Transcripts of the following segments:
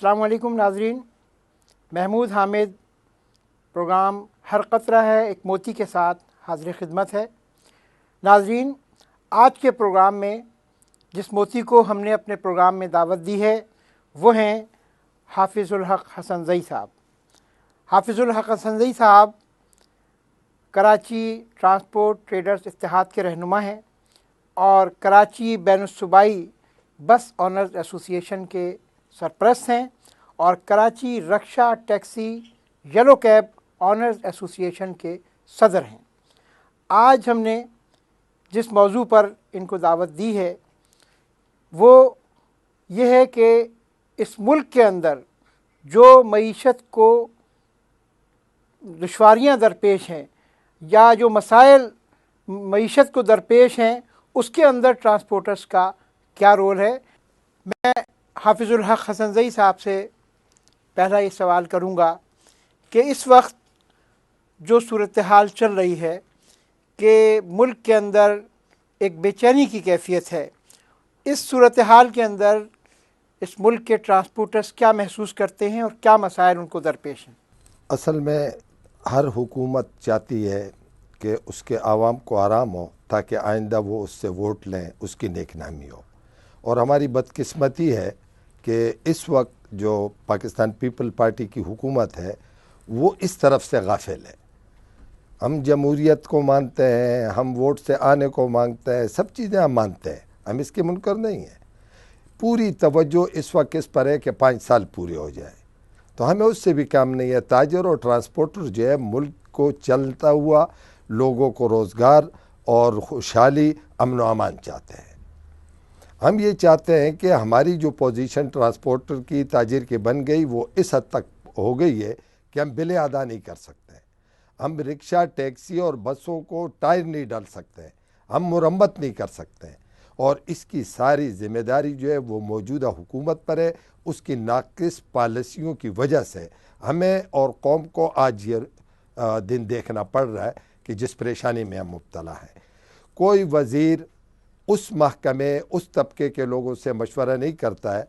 अस्सलाम वालेकुम नाज़रीन, महमूद हामिद प्रोग्राम हर क़तरा है एक मोती के साथ हाज़िर खिदमत है। नाज़रीन, आज के प्रोग्राम में जिस मोती को हमने अपने प्रोग्राम में दावत दी है वो हैं हाफिज़ुल हक़ हसनज़ई साहब। हाफिज़ुल हक़ हसनज़ई साहब कराची ट्रांसपोर्ट ट्रेडर्स इत्तेहाद के रहनुमा हैं और कराची बैनुस्सूबाई बस ऑनर्स एसोसिएशन के सरपरस्त हैं और कराची रक्षा taxi yellow cab owners association के सदर हैं। आज हमने जिस मौजू पर इनको दावत दी है वो ये है कि इस मुल्क के अंदर जो मईशत को दुश्वारियाँ दरपेश हैं या जो मसाइल मईशत को दरपेश हैं उसके अंदर ट्रांसपोर्टर्स का क्या रोल है। मैं हाफिज़ुल हक़ हसनज़ई साहब से पहला ये सवाल करूँगा कि इस वक्त जो सूरत हाल चल रही है कि मुल्क के अंदर एक बेचैनी की कैफियत है, इस सूरत हाल के अंदर इस मुल्क के ट्रांसपोर्टर्स क्या महसूस करते हैं और क्या मसाइल उनको दरपेश हैं? असल में हर हुकूमत चाहती है कि उसके आवाम को आराम हो ताकि आइंदा वो उससे वोट लें, उसकी नेकनामी हो। और हमारी बदकिस्मती है कि इस वक्त जो पाकिस्तान पीपल पार्टी की हुकूमत है वो इस तरफ से गाफिल है। हम जमहूरियत को मानते हैं, हम वोट से आने को मांगते हैं, सब चीज़ें हम मानते हैं, हम इसके मुनकर नहीं हैं। पूरी तवज्जो इस वक्त इस पर है कि 5 साल पूरे हो जाए, तो हमें उससे भी काम नहीं है। ताजर और ट्रांसपोर्टर जो है मुल्क को चलता हुआ लोगों को रोज़गार और खुशहाली अमन व अमान चाहते हैं। हम ये चाहते हैं कि हमारी जो पोजीशन ट्रांसपोर्टर की ताजिर की बन गई वो इस हद तक हो गई है कि हम बिलें अदा नहीं कर सकते, हम रिक्शा टैक्सी और बसों को टायर नहीं डाल सकते, हम मुरम्मत नहीं कर सकते। और इसकी सारी जिम्मेदारी जो है वो मौजूदा हुकूमत पर है। उसकी नाक़िस पॉलिसियों की वजह से हमें और कौम को आज ये दिन देखना पड़ रहा है कि जिस परेशानी में हम मुब्तला हैं। कोई वज़ीर उस महकमे उस तबके के लोगों से मशवरा नहीं करता है,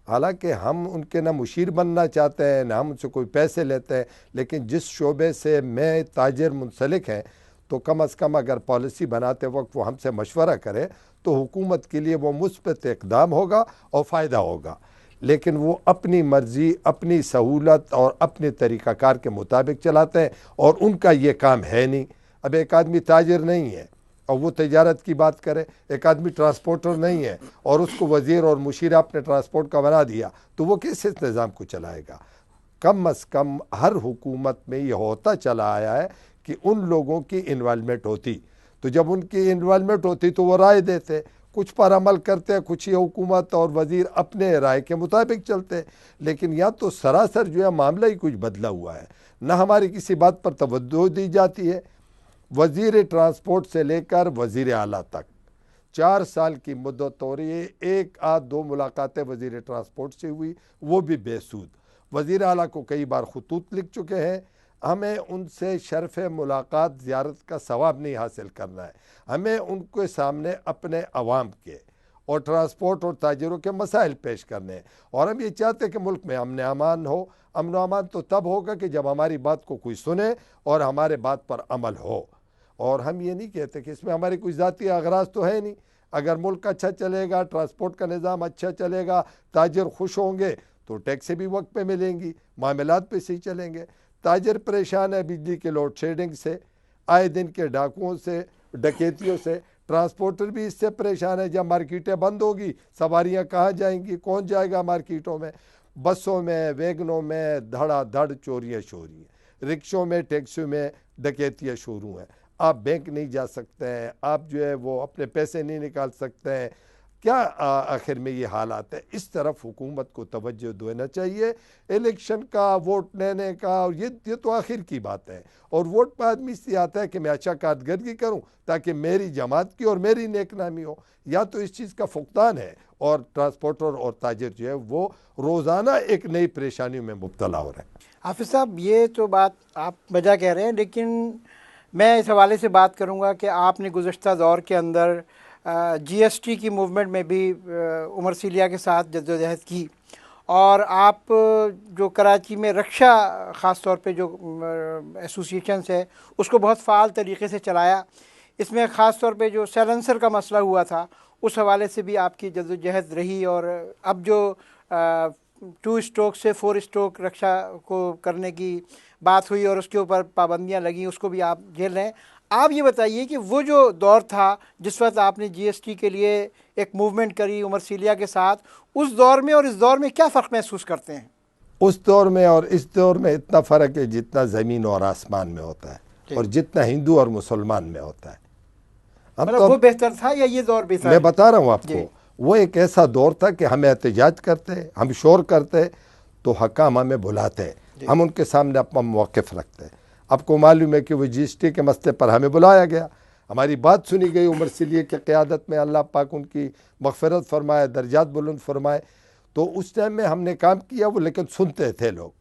हालांकि हम उनके ना मुशीर बनना चाहते हैं ना हम उनसे कोई पैसे लेते हैं, लेकिन जिस शोबे से मैं ताजिर मुंसलिक हैं तो कम अज़ कम अगर पॉलिसी बनाते वक्त वो हमसे मशवरा करे तो हुकूमत के लिए वो मुस्बत इक़दाम होगा और फ़ायदा होगा। लेकिन वो अपनी मर्ज़ी, अपनी सहूलत और अपने तरीक़ाकार के मुताबिक चलाते हैं और उनका ये काम है नहीं। अब एक आदमी ताजिर नहीं है और वो तजारत की बात करे, एक आदमी ट्रांसपोर्टर नहीं है और उसको वज़ीर और मुशीर आपने ट्रांसपोर्ट का बना दिया, तो वो किस इस निज़ाम को चलाएगा। कम अज़ कम हर हुकूमत में ये होता चला आया है कि उन लोगों की इन्वॉल्वमेंट होती, तो जब उनकी इन्वॉल्वमेंट होती तो वो राय देते, कुछ पर अमल करते, कुछ ये हुकूमत और वज़ीर अपने राय के मुताबिक चलते। लेकिन या तो सरासर जो है मामला ही कुछ बदला हुआ है, ना हमारी किसी बात पर तवज्जो दी जाती है। वज़ीर ट्रांसपोर्ट से लेकर वज़ीर आला तक 4 साल की मुद्दत हो रही है, 1-2 मुलाकातें वज़ीर ट्रांसपोर्ट से हुई, वो भी बेसूद। वज़ीर आला को कई बार खतूत लिख चुके हैं, हमें उनसे शर्फ मुलाकात ज़ियारत का सवाब नहीं हासिल करना है, हमें उनके सामने अपने अवाम के और ट्रांसपोर्ट और ताजिरों के मसाइल पेश करने हैं। और हम ये चाहते हैं कि मुल्क में अमन अमान हो। अमन अमान तो तब होगा कि जब हमारी बात को कोई सुने और हमारे बात पर अमल हो। और हम ये नहीं कहते कि इसमें हमारी कोई ज़ाती अगराज तो है नहीं। अगर मुल्क अच्छा चलेगा, ट्रांसपोर्ट का निज़ाम अच्छा चलेगा, ताजिर खुश होंगे तो टैक्सें भी वक्त पे मिलेंगी, मामलात पे सही चलेंगे। ताजिर परेशान है बिजली के लोड शेडिंग से, आए दिन के डाकुओं से, डकैतियों से। ट्रांसपोर्टर भी इससे परेशान है, जब मार्केटें बंद होगी सवारियाँ कहाँ जाएंगी, कौन जाएगा मार्केटों में। बसों में, वैगनों में धड़ाधड़ चोरियाँ शोरी हैं, रिक्शों में, टैक्सियों में डकैतियाँ शुरू हैं। आप बैंक नहीं जा सकते हैं, आप जो है वो अपने पैसे नहीं निकाल सकते हैं। क्या आखिर में ये हालात है। इस तरफ हुकूमत को तवज्जो देना चाहिए। इलेक्शन का, वोट लेने का, और ये तो आखिर की बात है। और वोट पर आदमी इसलिए आता है कि मैं अच्छा कारकर्दगी करूं ताकि मेरी जमात की और मेरी नेकनामी हो। या तो इस चीज़ का फुकदान है और ट्रांसपोर्टर और ताजिर जो है वो रोज़ाना एक नई परेशानियों में मुब्तला हो रहे हैं। हाफिज़ साहब, ये तो बात आप वजह कह रहे हैं, लेकिन मैं इस हवाले से बात करूँगा कि आपने गुज़श्ता दौर के अंदर GST की मूवमेंट में भी उमर सिलिया के साथ जद्दोजहद की और आप जो कराची में रक्षा ख़ास तौर पे जो एसोसिएशंस है उसको बहुत फ़ाल तरीके से चलाया। इसमें ख़ास तौर पे जो साइलेंसर का मसला हुआ था उस हवाले से भी आपकी जद्दोजहद रही, और अब जो 2 स्ट्रोक से 4 स्ट्रोक रक्षा को करने की बात हुई और उसके ऊपर पाबंदियां लगी, उसको भी आप झेल रहे हैं। आप ये बताइए कि वो जो दौर था जिस वक्त आपने जीएसटी के लिए एक मूवमेंट करी उमर सीलिया के साथ, उस दौर में और इस दौर में क्या फ़र्क महसूस करते हैं? उस दौर में और इस दौर में इतना फ़र्क है जितना ज़मीन और आसमान में होता है और जितना हिंदू और मुसलमान में होता है। मतलब तो वो बेहतर था या ये दौर बेहतर? मैं बता रहा हूँ आपको, वो एक ऐसा दौर था कि हम एहतजाज करते, हम शोर करते तो हकाम हमें बुलाते, हम उनके सामने अपना मौक़िफ़ रखते। आपको मालूम है कि वो जीएसटी के मसले पर हमें बुलाया गया, हमारी बात सुनी गई उमर सीलिया की क़यादत में, अल्लाह पाक उनकी मग़फ़िरत फरमाए, दर्जात बुलंद फरमाए। तो उस टाइम में हमने काम किया वो, लेकिन सुनते थे लोग।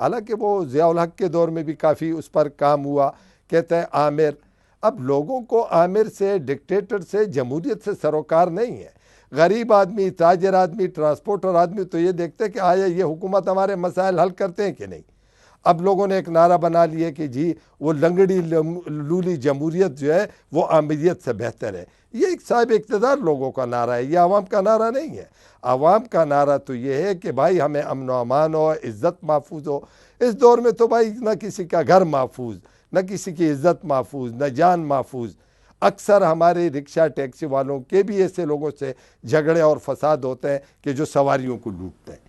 हालांकि वो ज़ियाउल हक़ के दौर में भी काफ़ी उस पर काम हुआ। कहते हैं आमिर, अब लोगों को आमिर से, डिक्टेटर से, जमहूरियत से सरोकार नहीं है। गरीब आदमी, ताजर आदमी, ट्रांसपोर्टर आदमी तो ये देखते हैं कि आया ये हुकूमत हमारे मसाइल हल करते हैं कि नहीं। अब लोगों ने एक नारा बना लिया कि जी वो लंगड़ी लूली जमहूरियत जो है वो आमिरियत से बेहतर है। ये एक साहिब इक़्तिदार लोगों का नारा है, ये आवाम का नारा नहीं है। आवाम का नारा तो ये है कि भाई हमें अमन व अमान हो, इज़्ज़त महफूज हो। इस दौर में तो भाई न किसी का घर महफूज, न किसी की इज़्ज़त महफूज, न जान महफूज। अक्सर हमारे रिक्शा टैक्सी वालों के भी ऐसे लोगों से झगड़े और फसाद होते हैं कि जो सवारियों को लूटते हैं।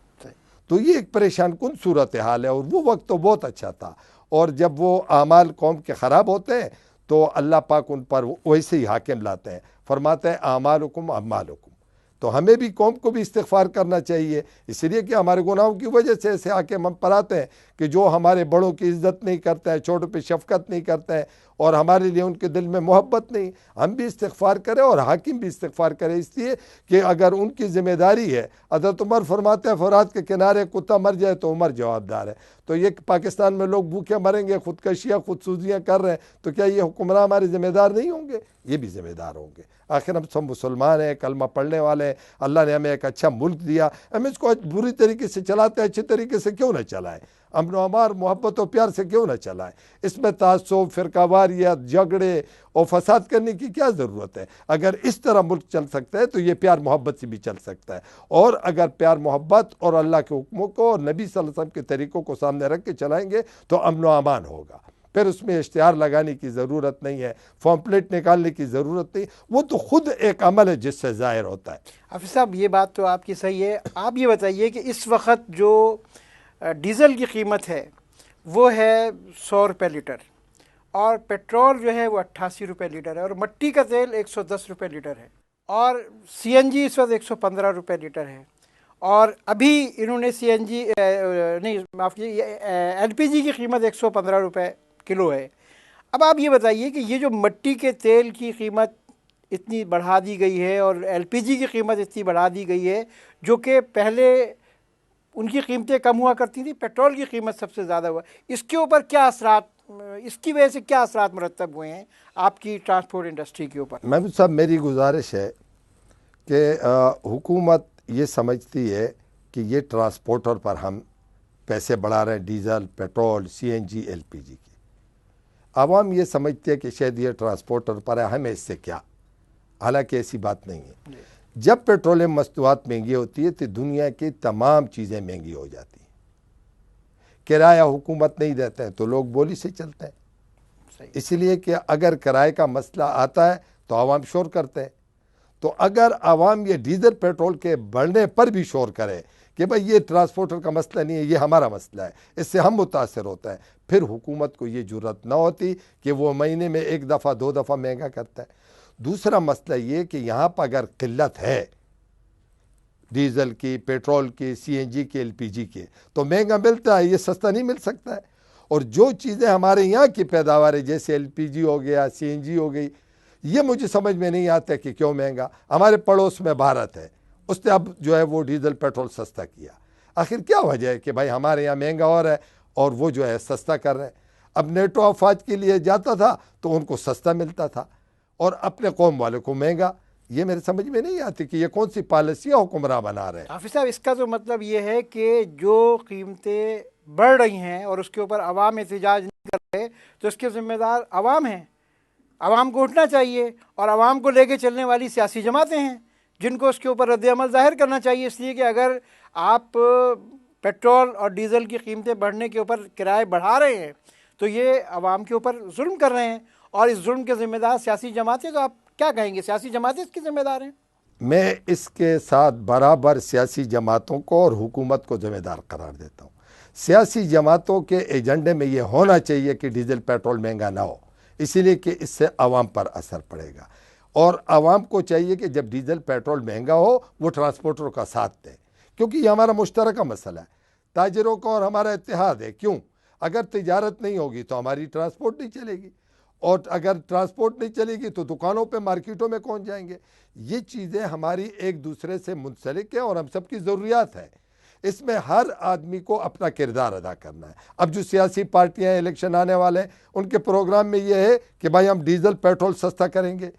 तो ये एक परेशान कुन सूरत हाल है। और वो वक्त तो बहुत अच्छा था, और जब वो आमाल कौम के ख़राब होते हैं तो अल्लाह पाक उन पर वैसे ही हाकिम लाते हैं, फरमाते हैं आमालुकुम अम्मालुकुम। तो हमें भी कौम को भी इस्तिग़फ़ार करना चाहिए, इसलिए कि हमारे गुनाहों की वजह से ऐसे हाकिम हम पर आते हैं कि जो हमारे बड़ों की इज़्ज़त नहीं करते हैं, छोटों पे शफ़क़त नहीं करते हैं, और हमारे लिए उनके दिल में मोहब्बत नहीं। हम भी इस्तिग़फ़ार करें और हाकिम भी इस्तिग़फ़ार करें, इसलिए कि अगर उनकी ज़िम्मेदारी है। हज़रत उमर फरमाते हैं फ़ुरात के किनारे कुत्ता मर जाए तो उमर जवाबदार है। तो ये पाकिस्तान में लोग भूखे मरेंगे, ख़ुदकशियाँ ख़ुदसूजियाँ कर रहे हैं, तो क्या ये हुक्मरान हमारे ज़िम्मेदार नहीं होंगे? ये भी ज़िम्मेदार होंगे। आखिर हम सब मुसलमान हैं, कलमा पढ़ने वाले हैं, अल्लाह ने हमें एक अच्छा मुल्क दिया, हम इसको बुरी तरीके से चलाते हैं, अच्छे तरीके से क्यों न चलाएं? अमन व अमान, मोहब्बत और प्यार से क्यों न चलाएं? इसमें तासुब, फ़िरकावारियत, झगड़े और फसाद करने की क्या ज़रूरत है? अगर इस तरह मुल्क चल सकता है तो ये प्यार मोहब्बत से भी चल सकता है। और अगर प्यार मोहब्बत और अल्लाह के हुक्मों को और नबी सल्लल्लाहु अलैहि वसल्लम के तरीक़ों को सामने रख के चलाएँगे तो अमन व अमान होगा। फिर उसमें इश्तिहार लगाने की ज़रूरत नहीं है, पॉम्पलेट निकालने की ज़रूरत नहीं, वो तो खुद एक अमल है जिससे ज़ाहिर होता है। हाफिज़ साहब, ये बात तो आपकी सही है। आप ये बताइए कि इस वक्त जो डीज़ल की कीमत है वो है 100 रुपये लीटर, और पेट्रोल जो है वो 88 रुपये लीटर है, और मट्टी का तेल 110 रुपये लीटर है, और सीएनजी इस वक्त 115 रुपये लीटर है, और अभी इन्होंने सीएनजी नहीं माफ़ कीजिए एलपीजी की कीमत 115 रुपये किलो है। अब आप ये बताइए कि ये जो मट्टी के तेल की कीमत इतनी बढ़ा दी गई है और एलपीजी की कीमत इतनी बढ़ा दी गई है, जो कि पहले उनकी कीमतें कम हुआ करती थी, पेट्रोल की कीमत सबसे ज़्यादा हुआ, इसके ऊपर क्या असरात, इसकी वजह से क्या असरात मुरतब हुए हैं आपकी ट्रांसपोर्ट इंडस्ट्री के ऊपर? महमूद साहब, मेरी गुजारिश है कि हुकूमत ये समझती है कि ये ट्रांसपोर्टर पर हम पैसे बढ़ा रहे हैं, डीज़ल, पेट्रोल, सीएनजी, एलपीजी की। आवाम ये समझती है कि शायद ये ट्रांसपोर्टर पर है, हमें इससे क्या। हालांकि ऐसी बात नहीं है। जब पेट्रोलियम मस्तूआत महंगी होती है तो दुनिया की तमाम चीज़ें महंगी हो जाती हैं। किराया हुकूमत नहीं देते हैं तो लोग बोली से चलते हैं, इसलिए कि अगर किराए का मसला आता है तो आवाम शोर करते हैं। तो अगर आवाम ये डीजल पेट्रोल के बढ़ने पर भी शोर करे कि भाई ये ट्रांसपोर्टर का मसला नहीं है, ये हमारा मसला है, इससे हम मुतासर होता है, फिर हुकूमत को ये जुर्रत ना होती कि वो महीने में 1 दफ़ा 2 दफ़ा महंगा करता है। दूसरा मसला ये कि यहाँ पर अगर किल्लत है डीज़ल की, पेट्रोल की, सीएनजी की, एलपीजी की, तो महंगा मिलता है, ये सस्ता नहीं मिल सकता है। और जो चीज़ें हमारे यहाँ की पैदावार है जैसे एलपीजी हो गया, सीएनजी हो गई, ये मुझे समझ में नहीं आता कि क्यों महंगा। हमारे पड़ोस में भारत है, उसने अब जो है वो डीज़ल पेट्रोल सस्ता किया। आखिर क्या वजह है कि भाई हमारे यहाँ महंगा हो रहा है और वो जो है सस्ता कर रहे हैं। अब नेटो अफवाज के लिए जाता था तो उनको सस्ता मिलता था और अपने कौम वाले को महंगा। ये मेरे समझ में नहीं आती कि ये कौन सी पॉलिसियाँ हुक्मरान बना रहे हैं। हाफिज साहब, इसका तो मतलब ये है कि जो कीमतें बढ़ रही हैं और उसके ऊपर अवाम एहतजाज नहीं कर रहे, तो इसके ज़िम्मेदार अवाम हैं। अवाम को उठना चाहिए और अवाम को लेके चलने वाली सियासी जमातें हैं जिनको उसके ऊपर रद्द-ए-अमल ज़ाहिर करना चाहिए। इसलिए कि अगर आप पेट्रोल और डीज़ल की कीमतें बढ़ने के ऊपर किराए बढ़ा रहे हैं तो ये अवाम के ऊपर जुल्म कर रहे हैं, और इस जुल्म के ज़िम्मेदार सियासी जमातें, तो आप क्या कहेंगे, सियासी जमातें इसकी ज़िम्मेदार हैं? मैं इसके साथ बराबर सियासी जमातों को और हुकूमत को ज़िम्मेदार करार देता हूँ। सियासी जमातों के एजेंडे में ये होना चाहिए कि डीजल पेट्रोल महंगा ना हो, इसीलिए कि इससे आवाम पर असर पड़ेगा, और आवाम को चाहिए कि जब डीजल पेट्रोल महंगा हो वो ट्रांसपोर्टरों का साथ दें, क्योंकि ये हमारा मुश्तरका मसला है। ताजरों का और हमारा इत्तेहाद है। क्यों? अगर तिजारत नहीं होगी तो हमारी ट्रांसपोर्ट नहीं चलेगी, और अगर ट्रांसपोर्ट नहीं चलेगी तो दुकानों पे मार्केटों में कौन जाएंगे। ये चीज़ें हमारी एक दूसरे से मुंसलिक है और हम सबकी ज़रूरियात है। इसमें हर आदमी को अपना किरदार अदा करना है। अब जो सियासी पार्टियां इलेक्शन आने वाले हैं उनके प्रोग्राम में ये है कि भाई हम डीजल पेट्रोल सस्ता करेंगे,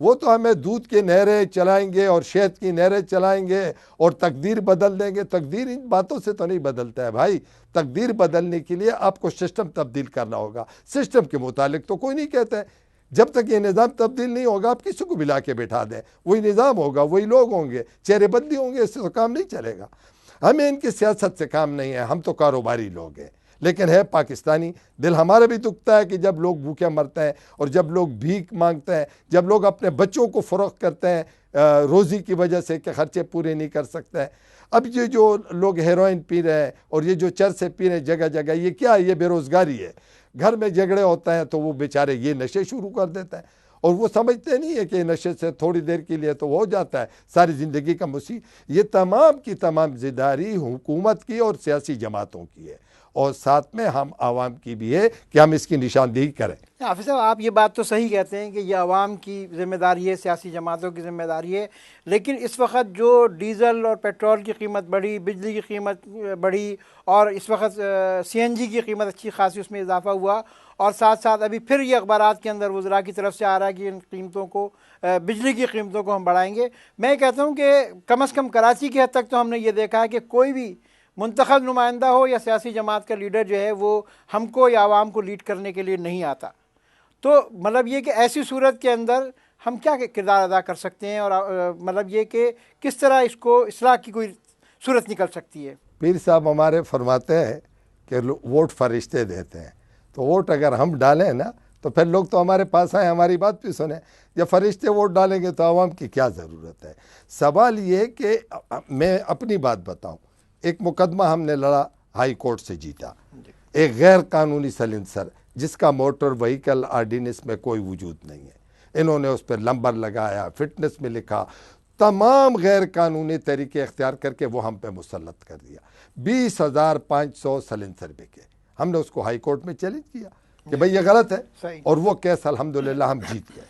वो तो हमें दूध की नहरें चलाएंगे और शहद की नहरें चलाएंगे और तकदीर बदल देंगे। तकदीर इन बातों से तो नहीं बदलता है भाई। तकदीर बदलने के लिए आपको सिस्टम तब्दील करना होगा। सिस्टम के मुतालिक तो कोई नहीं कहता है। जब तक ये निज़ाम तब्दील नहीं होगा आप किसी को भी ला के बैठा दें, वही निज़ाम होगा, वही लोग होंगे, चेहरे बदली होंगे, इससे तो काम नहीं चलेगा। हमें इनकी सियासत से काम नहीं है, हम तो कारोबारी लोग हैं। लेकिन है पाकिस्तानी, दिल हमारा भी दुखता है कि जब लोग भूखे मरते हैं और जब लोग भीख मांगते हैं, जब लोग अपने बच्चों को फ़रोख्त करते हैं रोज़ी की वजह से कि खर्चे पूरे नहीं कर सकते हैं। अब ये जो लोग हेरोइन पी रहे हैं और ये जो चरसे पी रहे हैं जगह जगह, ये क्या है? ये बेरोज़गारी है। घर में झगड़े होते हैं तो वो बेचारे ये नशे शुरू कर देते हैं, और वो समझते नहीं है कि नशे से थोड़ी देर के लिए तो हो जाता है, सारी ज़िंदगी का मुसीबत। ये तमाम की तमाम ज़िम्मेदारी हुकूमत की और सियासी जमातों की है, और साथ में हम आवाम की भी है कि हम इसकी निशानदेही करें। हाफिज़ साहब, आप ये बात तो सही कहते हैं कि ये आवाम की ज़िम्मेदारी है, सियासी जमातों की ज़िम्मेदारी है। लेकिन इस वक्त जो डीज़ल और पेट्रोल की कीमत बढ़ी, बिजली की कीमत बढ़ी, और इस वक्त CNG की कीमत अच्छी खासी उसमें इजाफा हुआ, और साथ साथ अभी फिर ये अखबारात के अंदर वज़रा की तरफ से आ रहा है कि इन कीमतों को, बिजली की कीमतों को हम बढ़ाएंगे। मैं कहता हूँ कि कम से कम कराची की हद तक तो हमने ये देखा है कि कोई भी मुंतखब नुमाइंदा हो या सियासी जमात का लीडर जो है वो हमको या आवाम को लीड करने के लिए नहीं आता। तो मतलब ये कि ऐसी सूरत के अंदर हम क्या किरदार अदा कर सकते हैं, और मतलब ये कि किस तरह इसको इस्लाह की कोई सूरत निकल सकती है। पीर साहब हमारे फरमाते हैं कि वोट फरिश्ते देते हैं, तो वोट अगर हम डालें ना तो फिर लोग तो हमारे पास आए, हमारी बात भी सुने। जब फरिश्ते वोट डालेंगे तो आवाम की क्या ज़रूरत है। सवाल ये कि मैं अपनी बात बताऊं, एक मुकदमा हमने लड़ा, हाई कोर्ट से जीता। एक गैर कानूनी सलेंसर जिसका मोटर व्हीकल आर्डिनेंस में कोई वजूद नहीं है, इन्होंने उस पर नंबर लगाया, फिटनेस में लिखा, तमाम गैर कानूनी तरीके अख्तियार करके वो हम पे मुसल्लत कर दिया। 20,500 सलेंसर बिके। हमने उसको हाई कोर्ट में चैलेंज किया कि भाई ये गलत है, और वो केस अल्हम्दुलिल्लाह हम जीत गए।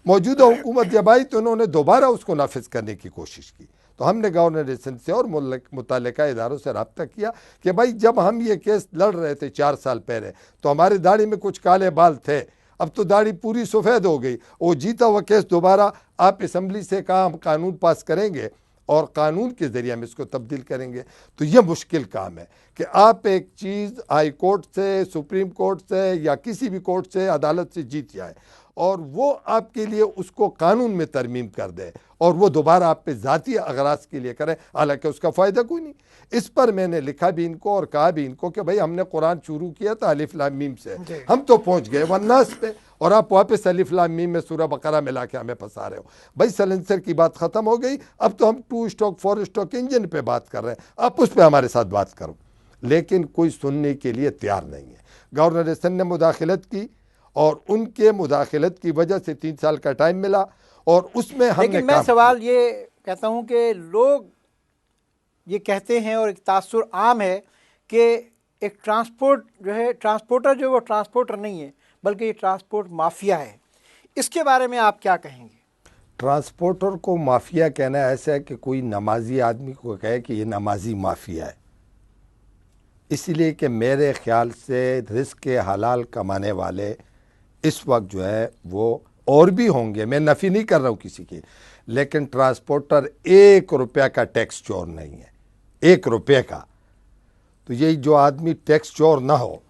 मौजूदा हुकूमत जब आई तो उन्होंने दोबारा उसको नाफिज करने की कोशिश की, तो हमने गवर्नर से और मुतल्लिका इदारों से रब्ता किया कि भाई जब हम ये केस लड़ रहे थे 4 साल पहले तो हमारी दाढ़ी में कुछ काले बाल थे, अब तो दाढ़ी पूरी सफ़ेद हो गई। वो जीता हुआ केस दोबारा आप असम्बली से कहा हम कानून पास करेंगे और कानून के ज़रिए हम इसको तब्दील करेंगे। तो यह मुश्किल काम है कि आप एक चीज़ हाई कोर्ट से, सुप्रीम कोर्ट से या किसी भी कोर्ट से, अदालत से जीत जाए और वो आपके लिए उसको कानून में तरमीम कर दे और वो दोबारा आप पे ज़ाती अगराज के लिए करें, हालांकि उसका फ़ायदा कोई नहीं। इस पर मैंने लिखा भी इनको और कहा भी इनको कि भाई हमने कुरान शुरू किया था अलिफ लाम मीम से, हम तो पहुँच गए वन्नास पे, और आप वापस अलिफ लाम मीम में सूरह बकरा मिला के हमें फंसा रहे हो। भाई सलेंसर की बात ख़त्म हो गई, अब तो हम 2 स्ट्रोक 4 स्ट्रोक इंजन पे बात कर रहे हैं, आप उस पर हमारे साथ बात करो। लेकिन कोई सुनने के लिए तैयार नहीं है। गवर्नर हसन ने मुदाखलत की और उनके मुदाखलत की वजह से 3 साल का टाइम मिला और उसमें हमने लेकिन मैं सवाल ये कहता हूँ कि लोग ये कहते हैं और एक तासुर आम है कि एक ट्रांसपोर्ट जो है, ट्रांसपोर्टर जो है वो ट्रांसपोर्टर नहीं है बल्कि ये ट्रांसपोर्ट माफिया है। इसके बारे में आप क्या कहेंगे? ट्रांसपोर्टर को माफिया कहना ऐसा है कि कोई नमाजी आदमी को कहे कि ये नमाजी माफिया है। इसलिए कि मेरे ख्याल से रिस्क के हलाल कमाने वाले इस वक्त जो है वो और भी होंगे, मैं नफ़ी नहीं कर रहा हूँ किसी की, लेकिन ट्रांसपोर्टर 1 रुपया का टैक्स चोर नहीं है, 1 रुपये का। तो ये जो आदमी टैक्स चोर ना हो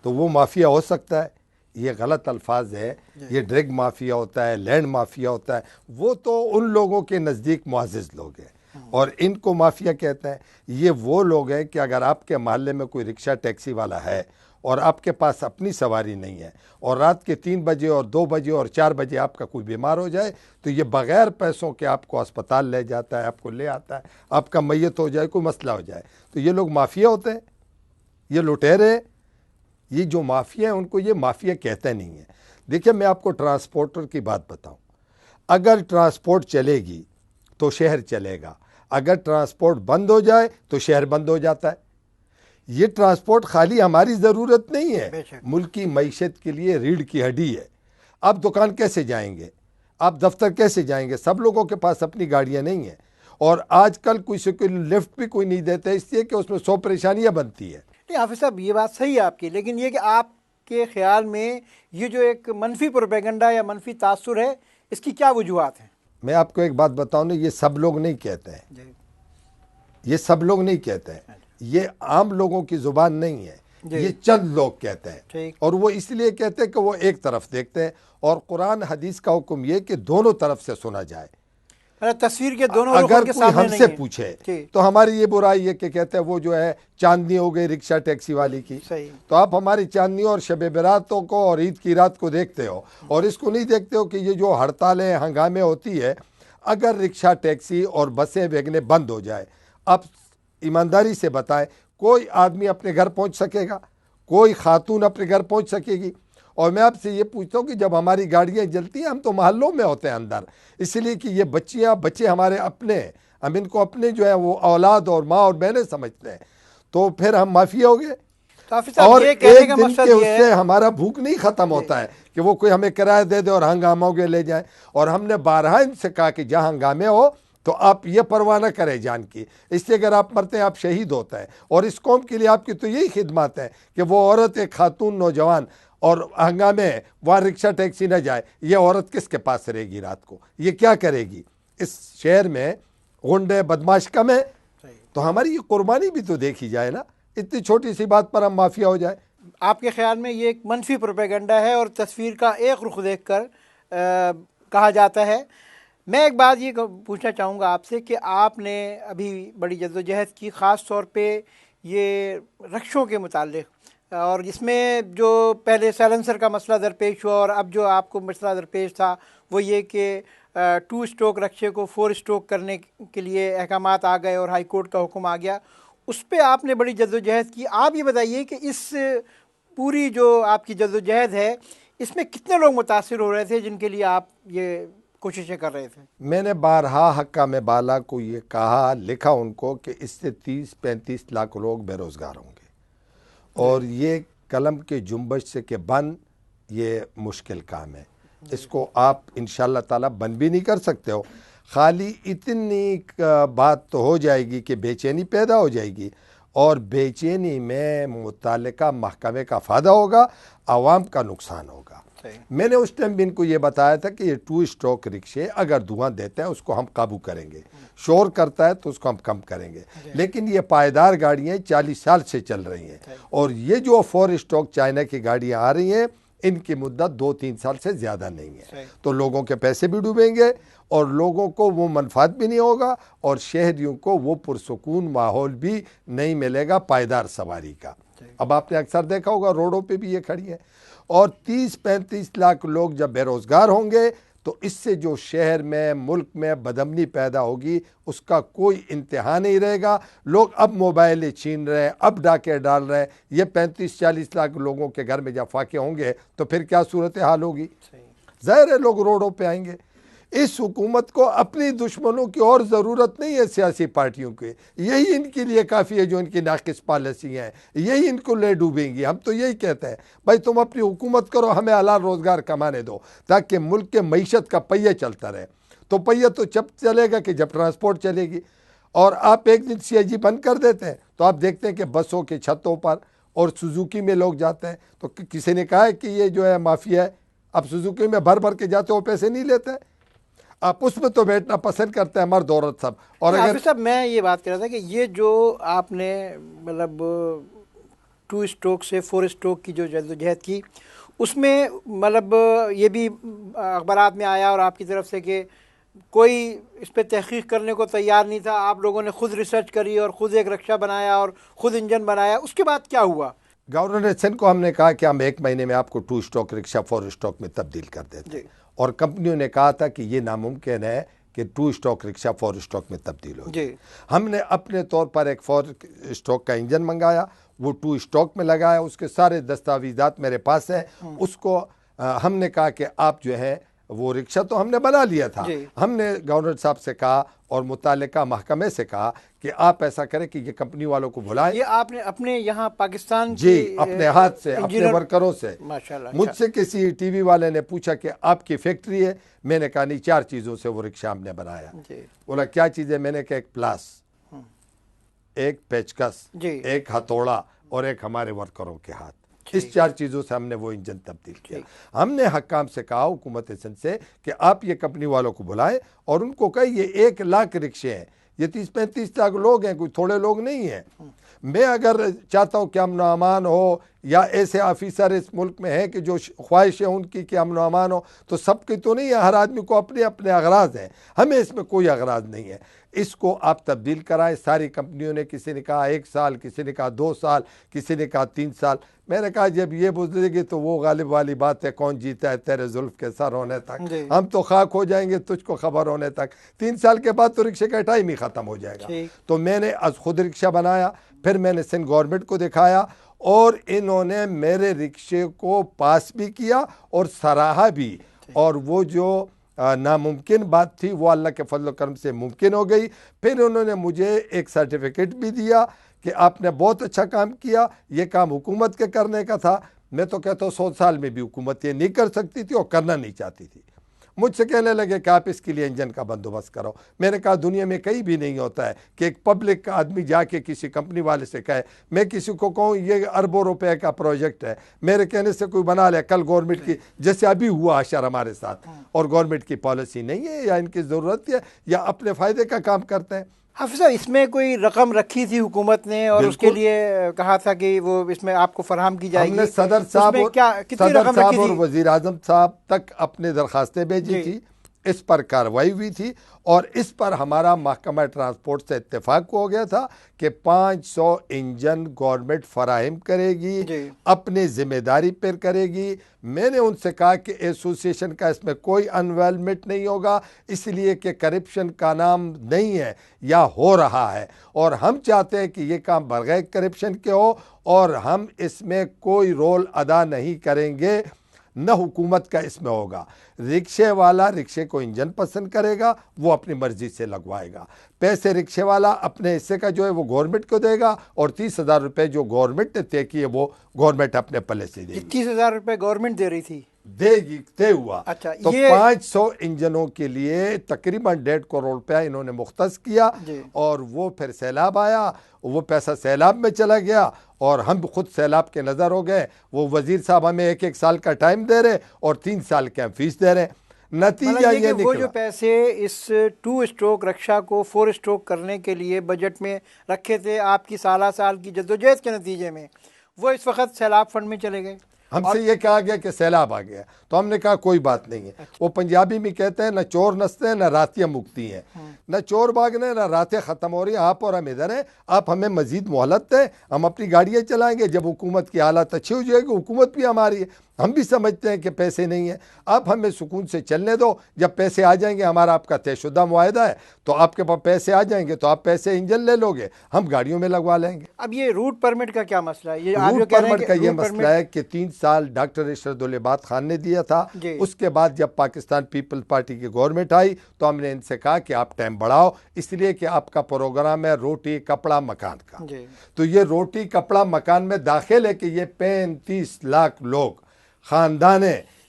तो वो माफिया हो सकता है? ये गलत अल्फाज है। ये ड्रग माफिया होता है, लैंड माफिया होता है, वो तो उन लोगों के नज़दीक मुअज़्ज़ज़ लोग हैं और इनको माफिया कहते हैं। ये वो लोग हैं कि अगर आपके मोहल्ले में कोई रिक्शा टैक्सी वाला है और आपके पास अपनी सवारी नहीं है और रात के 3 बजे और 2 बजे और 4 बजे आपका कोई बीमार हो जाए तो ये बग़ैर पैसों के आपको अस्पताल ले जाता है, आपको ले आता है, आपका मैयत हो जाए, कोई मसला हो जाए, तो ये लोग माफिया होते हैं, ये लुटेरे। ये जो माफिया है उनको ये माफिया कहते नहीं है। देखिए मैं आपको ट्रांसपोर्टर की बात बताऊं, अगर ट्रांसपोर्ट चलेगी तो शहर चलेगा, अगर ट्रांसपोर्ट बंद हो जाए तो शहर बंद हो जाता है। ये ट्रांसपोर्ट खाली हमारी ज़रूरत नहीं है, मुल्क की मईशत के लिए रीढ़ की हड्डी है। आप दुकान कैसे जाएंगे, आप दफ्तर कैसे जाएंगे? सब लोगों के पास अपनी गाड़ियां नहीं हैं और आजकल किसी को लिफ्ट भी कोई नहीं देता, इसलिए कि उसमें 100 परेशानियां बनती है। नहीं हाफिज़ साहब, ये बात सही है आपकी, लेकिन ये कि आपके ख्याल में ये जो एक मनफी प्रोपेगेंडा या मनफी तासुर है, इसकी क्या वजूहात हैं? मैं आपको एक बात बताऊं ना, ये सब लोग नहीं कहते हैं, ये सब लोग नहीं कहते हैं, ये आम लोगों की जुबान नहीं है, ये चंद लोग कहते हैं और वो इसलिए कहते हैं कि वो एक तरफ देखते हैं और कुरान हदीस का हुक्म ये कि दोनों तरफ से सुना जाए। तस्वीर के दोनों अगर कोई हमसे पूछे तो हमारी ये बुराई है कि कहते हैं वो जो है चांदनी हो गई रिक्शा टैक्सी वाली की। तो आप हमारी चांदनी और शबे बरातों को और ईद की रात को देखते हो और इसको नहीं देखते हो कि ये जो हड़तालें हंगामे होती है, अगर रिक्शा टैक्सी और बसें वैगने बंद हो जाए, आप ईमानदारी से बताएं, कोई आदमी अपने घर पहुंच सकेगा? कोई खातून अपने घर पहुंच सकेगी? और मैं आपसे ये पूछता हूँ कि जब हमारी गाड़ियाँ जलती हैं, हम तो मोहल्लों में होते हैं अंदर, इसलिए कि ये बच्चे हमारे अपने, हम इनको अपने जो है वो औलाद और माँ और बहनें समझते हैं, तो फिर हम माफिया हो गए। और एक दिन के उससे हमारा भूख नहीं खत्म होता है कि वो कोई हमें किराया दे दे और हंगामों के ले जाए। और हमने बारहा इनसे कहा कि जहाँ हंगामे हो तो आप ये परवाह न करें जान की, इसलिए अगर आप मरते हैं आप शहीद होता है। और इस कौम के लिए आपकी तो यही खिदमत है कि वो औरत, एक खातून, नौजवान और हंगामे वहाँ रिक्शा टैक्सी न जाए, ये औरत किसके पास रहेगी रात को? ये क्या करेगी? इस शहर में गुंडे बदमाश कम है, तो हमारी ये कुर्बानी भी तो देखी जाए ना, इतनी छोटी सी बात पर हम माफिया हो जाए। आपके ख्याल में ये एक मनफी प्रोपेगेंडा है और तस्वीर का एक रुख देखकर कहा जाता है। मैं एक बात ये पूछना चाहूँगा आपसे कि आपने अभी बड़ी जद्दोजहद की, ख़ास तौर पे ये रक्षों के मुतालिक, और जिसमें जो पहले साइलेंसर का मसला दरपेश हुआ और अब जो आपको मसला दरपेश था वो ये कि 2 स्ट्रोक रक्षे को 4 स्ट्रोक करने के लिए अहकामात आ गए और हाई कोर्ट का हुक्म आ गया, उस पर आपने बड़ी जद्दोजहद की। आप ये बताइए कि इस पूरी जो आपकी जद्दोजहद है, इसमें कितने लोग मुतासिर हो रहे थे जिनके लिए आप ये कोशिशें कर रहे थे? मैंने बारहा हक्का में बाला को ये कहा, लिखा उनको कि इससे 30-35 लाख लोग बेरोज़गार होंगे और ये कलम के जुम्बश से के बन, ये मुश्किल काम है, इसको आप इंशाअल्लाह ताला बंद भी नहीं कर सकते हो। खाली इतनी बात तो हो जाएगी कि बेचैनी पैदा हो जाएगी और बेचैनी में मुतालिका महकमे का फ़ायदा होगा, आवाम का नुकसान होगा। मैंने उस टाइम भी इनको ये बताया था कि ये 2 स्ट्रोक रिक्शे अगर धुआं देते हैं उसको हम काबू करेंगे, शोर करता है तो उसको हम कम करेंगे, लेकिन ये पायदार गाड़ियाँ 40 साल से चल रही हैं और ये जो 4 स्ट्रोक चाइना की गाड़ियाँ आ रही हैं, इनकी मुद्दत 2-3 साल से ज़्यादा नहीं है। तो लोगों के पैसे भी डूबेंगे और लोगों को वो मनफात भी नहीं होगा और शहरियों को वो पुरसुकून माहौल भी नहीं मिलेगा पायदार सवारी का। अब आपने अक्सर देखा होगा रोडों पे भी ये खड़ी है और 30-35 लाख लोग जब बेरोज़गार होंगे तो इससे जो शहर में, मुल्क में बदअमनी पैदा होगी उसका कोई इंतहा नहीं रहेगा। लोग अब मोबाइलें छीन रहे हैं, अब डाके डाल रहे हैं, ये 35-40 लाख लोगों के घर में जब फाके होंगे तो फिर क्या सूरत हाल होगी? ज़ाहिर है लोग रोडों पे आएंगे। इस हुकूमत को अपनी दुश्मनों की और ज़रूरत नहीं है सियासी पार्टियों की, यही इनके लिए काफ़ी है जो इनकी नाकिस पॉलिसी हैं, यही इनको ले डूबेंगी। हम तो यही कहते हैं भाई तुम अपनी हुकूमत करो, हमें हलाल रोज़गार कमाने दो ताकि मुल्क के मईशत का पहिया चलता रहे। तो पहिया तो जब चलेगा कि जब ट्रांसपोर्ट चलेगी, और आप एक दिन CNG बंद कर देते हैं तो आप देखते हैं कि बसों के छतों पर और सुजुकी में लोग जाते हैं। तो किसी ने कहा है कि ये जो है माफिया है? अब सुजुकी में भर भर के जाते हो, पैसे नहीं लेते, आप उसमें तो बैठना पसंद करते हैं मर्द औरत सब। और अगर साहब मैं ये बात कर रहा था कि ये जो आपने मतलब 2 स्ट्रोक से 4 स्ट्रोक की जो जद्दोजहद की, उसमें मतलब ये भी अखबारात में आया और आपकी तरफ से कि कोई इस पर तहकीक करने को तैयार नहीं था, आप लोगों ने खुद रिसर्च करी और ख़ुद एक रक्षा बनाया और ख़ुद इंजन बनाया। उसके बाद क्या हुआ? गवर्नर सिंध को हमने कहा कि हम 1 महीने में आपको 2 स्ट्रोक रिक्शा 4 स्ट्रोक में तब्दील कर देते हैं, और कंपनियों ने कहा था कि ये नामुमकिन है कि 2 स्ट्रोक रिक्शा 4 स्ट्रोक में तब्दील हो। हमने अपने तौर पर एक 4 स्ट्रोक का इंजन मंगाया, वो 2 स्ट्रोक में लगाया, उसके सारे दस्तावेजात मेरे पास हैं। उसको हमने कहा कि आप जो है वो रिक्शा तो हमने बना लिया था, हमने गवर्नर साहब से कहा और मुतालिका महकमे से कहा कि आप ऐसा करें कि ये कंपनी वालों को बुलाएं। ये आपने अपने यहाँ पाकिस्तान जी अपने हाथ से, अपने वर्करों से। माशाल्लाह। मुझसे किसी टीवी वाले ने पूछा कि आपकी फैक्ट्री है, मैंने कहा नहीं, 4 चीज़ों से वो रिक्शा हमने बनाया। बोला क्या चीज़ है? मैंने कहा एक प्लास, एक पेचकस, एक हथौड़ा और एक हमारे वर्करों के हाथ। इस 4 चीज़ों से हमने वो इंजन तब्दील किया। हमने हक्काम से कहा, हुकूमत सिंध से, कि आप ये कंपनी वालों को बुलाएं और उनको कहें ये 1 लाख रिक्शे हैं, ये 30-35 लाख लोग हैं, कोई थोड़े लोग नहीं हैं। मैं अगर चाहता हूँ कि अमन अमान हो, या ऐसे ऑफिसर इस मुल्क में हैं कि जो ख्वाहिश है उनकी कि अमन अमान हो, तो सबकी तो नहीं है, हर आदमी को अपने अपने अगराज हैं, हमें इसमें कोई अगराज नहीं है। इसको आप तब्दील कराएं। सारी कंपनियों ने, किसी ने कहा 1 साल, किसी ने कहा 2 साल, किसी ने कहा 3 साल। मैंने कहा जब ये बुझेगी तो वो गालिब वाली बात है, कौन जीता है तेरे जुल्फ के सर होने तक, हम तो खाक हो जाएंगे तुझको खबर होने तक। 3 साल के बाद तो रिक्शे का टाइम ही ख़त्म हो जाएगा। तो मैंने आज खुद रिक्शा बनाया, फिर मैंने सिंध गवर्नमेंट को दिखाया और इन्होंने मेरे रिक्शे को पास भी किया और सराहा भी। और वो जो नामुमकिन बात थी वो अल्लाह के फजल करम से मुमकिन हो गई। फिर उन्होंने मुझे एक सर्टिफिकेट भी दिया कि आपने बहुत अच्छा काम किया, ये काम हुकूमत के करने का था। मैं तो कहता हूँ 100 साल में भी हुकूमत ये नहीं कर सकती थी और करना नहीं चाहती थी। मुझसे कहने लगे कि आप इसके लिए इंजन का बंदोबस्त करो। मैंने कहा दुनिया में कहीं भी नहीं होता है कि एक पब्लिक का आदमी जाके किसी कंपनी वाले से कहे, मैं किसी को कहूँ ये अरबों रुपए का प्रोजेक्ट है, मेरे कहने से कोई बना ले। कल गवर्नमेंट की, जैसे अभी हुआ अशर हमारे साथ, और गवर्नमेंट की पॉलिसी नहीं है या इनकी ज़रूरत है या अपने फ़ायदे का काम करते हैं। हाफिज़ साहब, इसमें कोई रकम रखी थी हुकूमत ने और उसके लिए कहा था कि वो इसमें आपको फराहम की जाएगी? हमने सदर साहब और वज़ीर आज़म साहब तक अपने दरखास्तें भेजी थी, इस पर कार्रवाई हुई थी और इस पर हमारा महकमा ट्रांसपोर्ट से इत्तेफाक हो गया था कि 500 इंजन गवर्नमेंट फराहम करेगी, अपनी जिम्मेदारी पर करेगी। मैंने उनसे कहा कि एसोसिएशन का इसमें कोई इन्वॉल्वमेंट नहीं होगा, इसलिए कि करप्शन का नाम नहीं है या हो रहा है, और हम चाहते हैं कि ये काम बगैर करप्शन के हो और हम इसमें कोई रोल अदा नहीं करेंगे, न हुकूमत का इसमें होगा। रिक्शे वाला रिक्शे को इंजन पसंद करेगा, वो अपनी मर्जी से लगवाएगा। पैसे रिक्शे वाला अपने हिस्से का जो है वो गवर्नमेंट को देगा और 30,000 रुपये जो गवर्नमेंट ने तय किए वो गवर्नमेंट अपने पल्ले से देगी। 30,000 रुपये गवर्नमेंट दे रही थी, देगी, तय हुआ। अच्छा, तो 500 इंजनों के लिए तकरीबन 1.5 करोड़ रुपया इन्होंने मुख्तस किया और वो फिर सैलाब आया, वो पैसा सैलाब में चला गया और हम खुद सैलाब के नज़र हो गए। वो वजीर साहब हमें 1-1 साल का टाइम दे रहे और 3 साल के हम फीस दे रहे। नतीजा ये वो जो पैसे इस 2 स्ट्रोक रक्षा को 4 स्ट्रोक करने के लिए बजट में रखे थे आपकी साल की जद्दोजहद के नतीजे में, वो इस वक्त सैलाब फंड में चले गए। हमसे ये कहा गया कि सैलाब आ गया, तो हमने कहा कोई बात नहीं है। वो पंजाबी में कहते हैं न चोर नसते हैं न रातियाँ मुकती हैं, न चोर भागने न रातें ख़त्म हो रही हैं, आप और हम इधर हैं, आप हमें मज़ीद मोहलत दें, हम अपनी गाड़ियाँ चलाएंगे। जब हुकूमत की हालत अच्छी हो जाएगी, हुकूमत भी हमारी है, हम भी समझते हैं कि पैसे नहीं है, आप हमें सुकून से चलने दो। जब पैसे आ जाएंगे, हमारा आपका तयशुदा मुआहदा है, तो आपके पास पैसे आ जाएंगे तो आप पैसे इंजन ले लोगे, हम गाड़ियों में लगवा लेंगे। अब ये रूट परमिट का क्या मसला है? ये रूट परमिट का ये मसला है कि 3 साल डॉक्टर इशरत खान ने दिया था, उसके बाद जब पाकिस्तान पीपल्स पार्टी की गवर्नमेंट आई तो हमने इनसे कहा कि आप टाइम बढ़ाओ, इसलिए कि आपका प्रोग्राम है रोटी कपड़ा मकान का। तो ये रोटी कपड़ा मकान में दाखिल है कि ये 35 लाख लोग ख़ानदान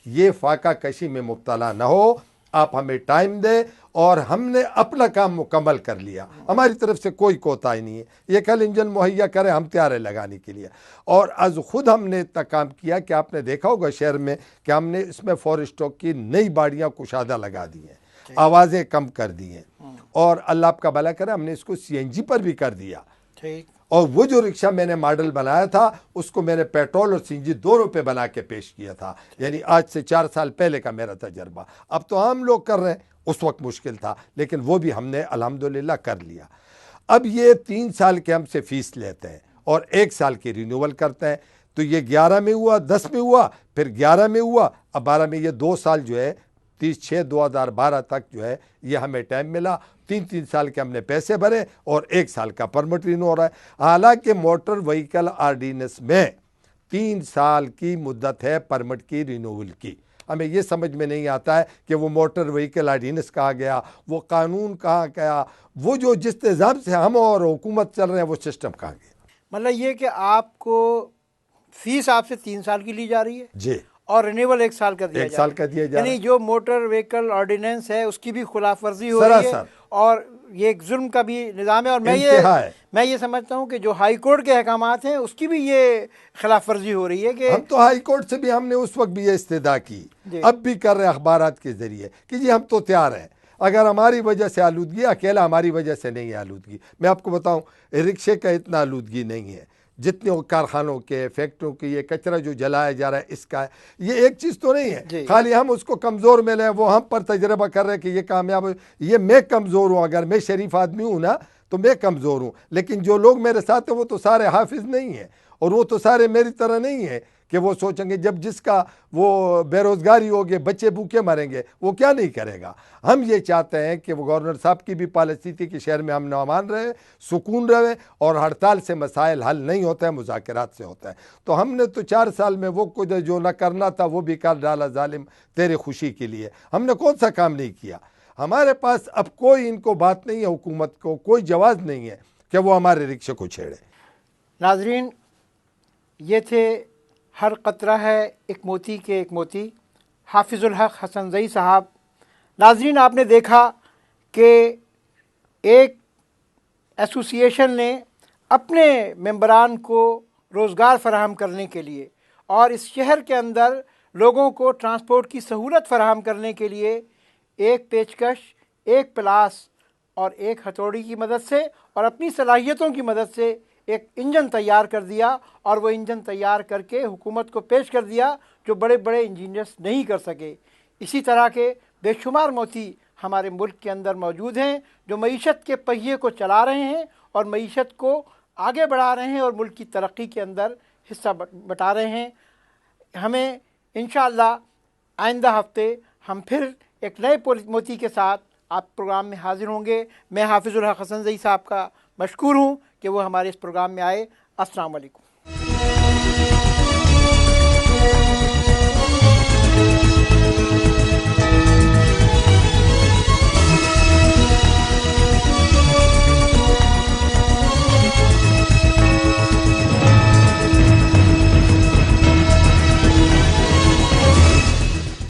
ये फाका कशी में मुब्तला न हो, आप हमें टाइम दें और हमने अपना काम मुकम्मल कर लिया। हमारी तरफ से कोई कोताही नहीं है। ये कल इंजन मुहैया करें, हम तैयार है लगाने के लिए। और आज खुद हमने इतना काम किया कि आपने देखा होगा शहर में कि हमने इसमें फॉरेस्टों की नई बाड़ियाँ कुशादा लगा दी हैं, आवाज़ें कम कर दी हैं, और अल्लाह आपका भला करे हमने इसको CNG पर भी कर दिया। ठीक। और वो जो रिक्शा मैंने मॉडल बनाया था उसको मैंने पेट्रोल और CNG दोनों पे बना के पेश किया था। यानी आज से 4 साल पहले का मेरा तजर्बा। अब तो आम लोग कर रहे हैं, उस वक्त मुश्किल था, लेकिन वो भी हमने अल्हम्दुलिल्लाह कर लिया। अब ये 3 साल के हमसे फ़ीस लेते हैं और 1 साल की रिन्यूअल करते हैं। तो ये 11 में हुआ, 10 में हुआ, फिर 11 में हुआ, अब 12 में। ये 2 साल जो है 30/6/2012 तक जो है ये हमें टाइम मिला। 3-3 साल के हमने पैसे भरे और 1 साल का परमिट रिन्यू हो रहा है। हालांकि मोटर व्हीकल ऑर्डिनेंस में 3 साल की मुद्दत है परमिट की रिन्यूअल की। हमें ये समझ में नहीं आता है कि वो मोटर व्हीकल ऑर्डिनेंस कहाँ गया, वो कानून कहाँ गया, वो जो जिस निज़ाम से हम और हुकूमत चल रहे हैं वो सिस्टम कहाँ गया। मतलब ये कि आपको फीस आपसे 3 साल की ली जा रही है जी, और रिन्यूअल 1 साल का दिया 1 साल का दिया जा रहा यानी है। जो मोटर व्हीकल ऑर्डिनेंस है उसकी भी खुलाफ वर्जी हो रही है सरासर। और ये एक जुल्म का भी निज़ाम है। और इंतहा है। मैं ये समझता हूँ कि जो हाई कोर्ट के अहकामात हैं उसकी भी ये खिलाफ वर्जी हो रही है कि हम तो हाई कोर्ट से भी हमने उस वक्त भी ये इस्तदा की, अब भी कर रहे हैं अखबारात के ज़रिए कि जी हम तो तैयार हैं। अगर हमारी वजह से आलूदगी, अकेला हमारी वजह से नहीं है आलूदगी। मैं आपको बताऊं, रिक्शे का इतना आलूदगी नहीं है जितने कारखानों के, फैक्ट्रियों के ये कचरा जो जलाया जा रहा है इसका है। ये एक चीज़ तो नहीं है खाली हम उसको कमज़ोर में लें, वो हम पर तजर्बा कर रहे हैं कि ये कामयाब हो। ये मैं कमज़ोर हूँ, अगर मैं शरीफ आदमी हूँ ना तो मैं कमज़ोर हूँ, लेकिन जो लोग मेरे साथ हैं वो तो सारे हाफिज़ नहीं हैं और वो तो सारे मेरी तरह नहीं है कि वो सोचेंगे जब जिसका वो बेरोज़गारी होगी, बच्चे भूखे मरेंगे, वो क्या नहीं करेगा। हम ये चाहते हैं कि वो गवर्नर साहब की भी पॉलिसी थी कि शहर में हम अमान रहे, सुकून रहे, और हड़ताल से मसाइल हल नहीं होते हैं, मुज़ाकरात से होता है। तो हमने तो 4 साल में वो कुछ जो न करना था वो भी कर डाला जालिम तेरे खुशी के लिए। हमने कौन सा काम नहीं किया। हमारे पास अब कोई इनको बात नहीं है, हुकूमत को कोई जवाब नहीं है कि वो हमारे रिक्शे को छेड़े। नाजरीन, ये थे हर कतरा है एक मोती के एक मोती, हाफिजुल हक हसन ज़ई साहब। नाजरीन, आपने देखा कि एक एसोसिएशन ने अपने मेंबरान को रोज़गार फराहम करने के लिए और इस शहर के अंदर लोगों को ट्रांसपोर्ट की सहूलत फराहम करने के लिए एक पेचकश, एक प्लास और एक हथौड़ी की मदद से और अपनी सलाहियतों की मदद से एक इंजन तैयार कर दिया, और वो इंजन तैयार करके हुकूमत को पेश कर दिया जो बड़े बड़े इंजीनियर्स नहीं कर सके। इसी तरह के बेशुमार मोती हमारे मुल्क के अंदर मौजूद हैं जो मईशत के पहिए को चला रहे हैं और मईशत को आगे बढ़ा रहे हैं और मुल्क की तरक्की के अंदर हिस्सा बटा रहे हैं। हमें इंशाअल्लाह आइंदा हफ्ते हम फिर एक नए मोती के साथ आप प्रोग्राम में हाज़िर होंगे। मैं हाफिजुल हक हसन ज़ई साहब का मशकूर हूँ कि वो हमारे इस प्रोग्राम में आए। अस्सलाम वालेकुम।